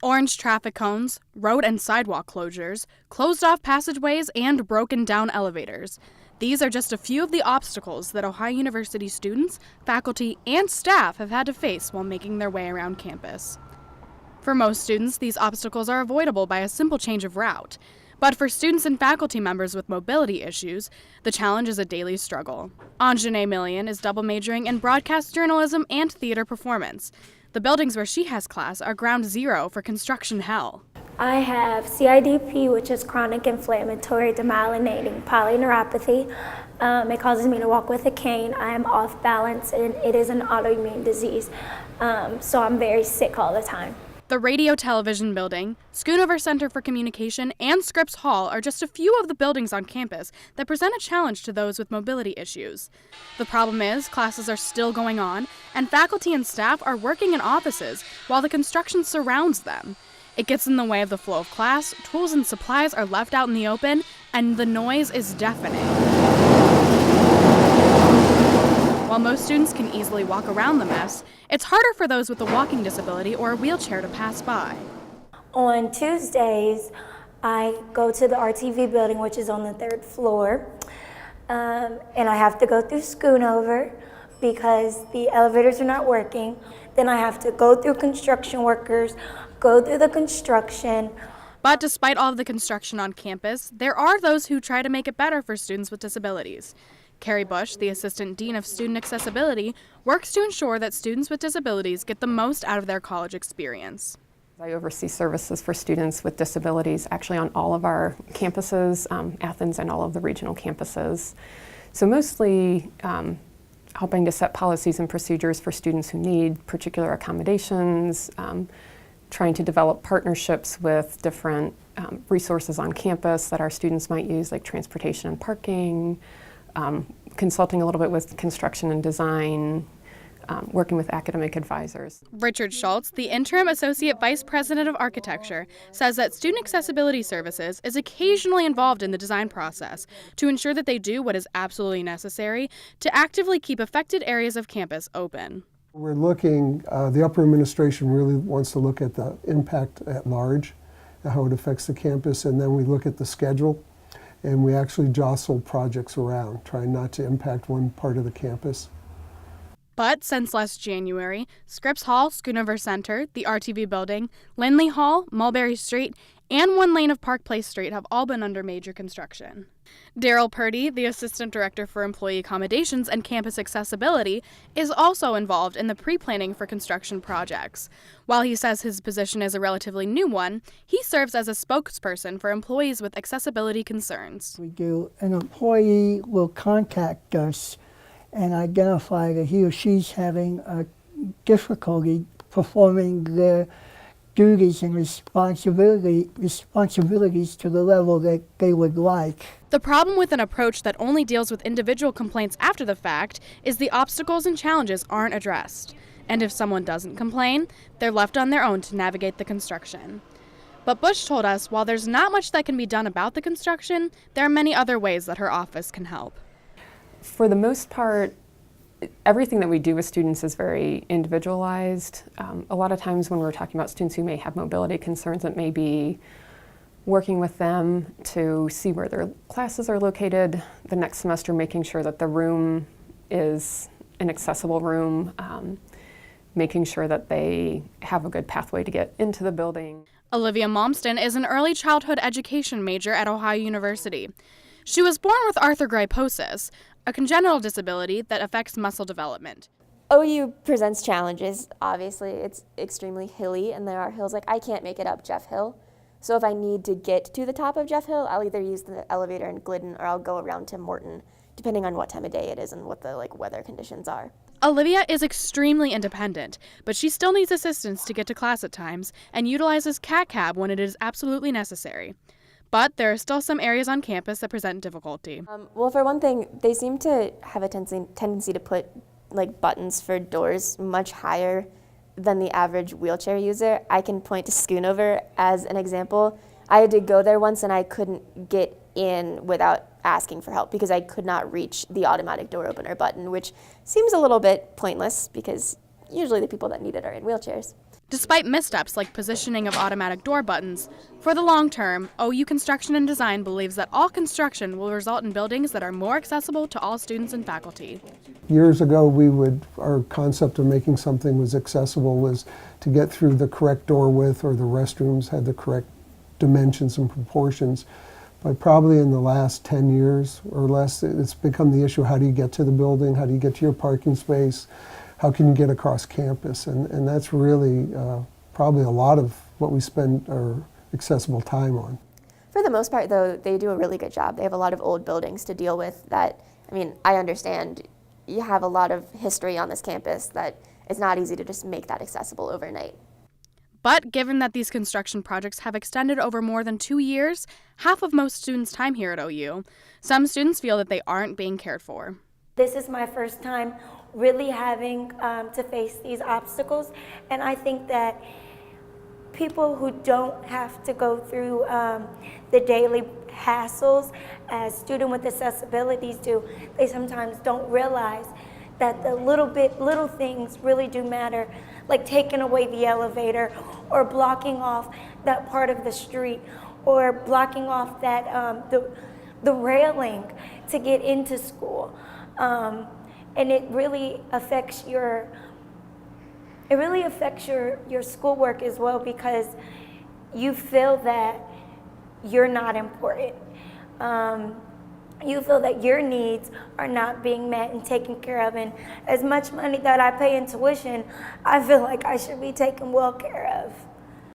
Orange traffic cones, road and sidewalk closures, closed-off passageways, and broken-down elevators. These are just a few of the obstacles that Ohio University students, faculty, and staff have had to face while making their way around campus. For most students, these obstacles are avoidable by a simple change of route. But for students and faculty members with mobility issues, the challenge is a daily struggle. Anjanae Millian is double majoring in broadcast journalism and theater performance. The buildings where she has class are ground zero for construction hell. I have CIDP, which is chronic inflammatory demyelinating polyneuropathy. It causes me to walk with a cane. I am off balance, and it is an autoimmune disease, so I'm very sick all the time. The Radio Television Building, Schoonover Center for Communication, and Scripps Hall are just a few of the buildings on campus that present a challenge to those with mobility issues. The problem is, classes are still going on, and faculty and staff are working in offices while the construction surrounds them. It gets in the way of the flow of class, tools and supplies are left out in the open, and the noise is deafening. While most students can easily walk around the mess, it's harder for those with a walking disability or a wheelchair to pass by. On Tuesdays, I go to the RTV building, which is on the 3rd floor, and I have to go through Schoonover because the elevators are not working. Then I have to go through construction workers, go through the construction. But despite all of the construction on campus, there are those who try to make it better for students with disabilities. Carrie Bush, the Assistant Dean of Student Accessibility, works to ensure that students with disabilities get the most out of their college experience. I oversee services for students with disabilities actually on all of our campuses, Athens and all of the regional campuses. So mostly helping to set policies and procedures for students who need particular accommodations, trying to develop partnerships with different resources on campus that our students might use, like transportation and parking, consulting a little bit with construction and design, working with academic advisors. Richard Schultz, the Interim Associate Vice President of Architecture, says that Student Accessibility Services is occasionally involved in the design process to ensure that they do what is absolutely necessary to actively keep affected areas of campus open. We're looking, the upper administration really wants to look at the impact at large, how it affects the campus, and then we look at the schedule. And we actually jostle projects around, trying not to impact one part of the campus. But since last January, Scripps Hall, Schoonover Center, the RTV Building, Lindley Hall, Mulberry Street, and one lane of Park Place Street have all been under major construction. Daryl Purdy, the Assistant Director for Employee Accommodations and Campus Accessibility, is also involved in the pre-planning for construction projects. While he says his position is a relatively new one, he serves as a spokesperson for employees with accessibility concerns. An employee will contact us and identify that he or she's having a difficulty performing their duties and responsibilities to the level that they would like. The problem with an approach that only deals with individual complaints after the fact is the obstacles and challenges aren't addressed. And if someone doesn't complain, they're left on their own to navigate the construction. But Bush told us while there's not much that can be done about the construction, there are many other ways that her office can help. For the most part, everything that we do with students is very individualized. A lot of times when we're talking about students who may have mobility concerns, it may be working with them to see where their classes are located the next semester, making sure that the room is an accessible room, making sure that they have a good pathway to get into the building. Olivia Malmston is an early childhood education major at Ohio University. She was born with arthrogryposis, a congenital disability that affects muscle development. OU presents challenges. Obviously, it's extremely hilly, and there are hills like I can't make it up Jeff Hill. So if I need to get to the top of Jeff Hill, I'll either use the elevator in Glidden or I'll go around to Morton, depending on what time of day it is and what the weather conditions are. Olivia is extremely independent, but she still needs assistance to get to class at times and utilizes cat cab when it is absolutely necessary. But there are still some areas on campus that present difficulty. Well, for one thing, they seem to have a tendency to put buttons for doors much higher than the average wheelchair user. I can point to Schoonover as an example. I had to go there once and I couldn't get in without asking for help because I could not reach the automatic door opener button, which seems a little bit pointless because usually the people that need it are in wheelchairs. Despite missteps like positioning of automatic door buttons, for the long term, OU Construction and Design believes that all construction will result in buildings that are more accessible to all students and faculty. Years ago, our concept of making something was accessible was to get through the correct door width or the restrooms had the correct dimensions and proportions. But probably in the last 10 years or less, it's become the issue, how do you get to the building? How do you get to your parking space? How can you get across campus? And that's really probably a lot of what we spend our accessible time on. For the most part, though, they do a really good job. They have a lot of old buildings to deal with that, I understand you have a lot of history on this campus that it's not easy to just make that accessible overnight. But given that these construction projects have extended over more than 2 years, half of most students' time here at OU, some students feel that they aren't being cared for. This is my first time really having to face these obstacles, and I think that people who don't have to go through the daily hassles as students with disabilities do, they sometimes don't realize that the little things really do matter, like taking away the elevator or blocking off that part of the street or blocking off that the railing to get into school. And it really affects your schoolwork as well, because you feel that you're not important. You feel that your needs are not being met and taken care of, and as much money that I pay in tuition, I feel like I should be taken well care of.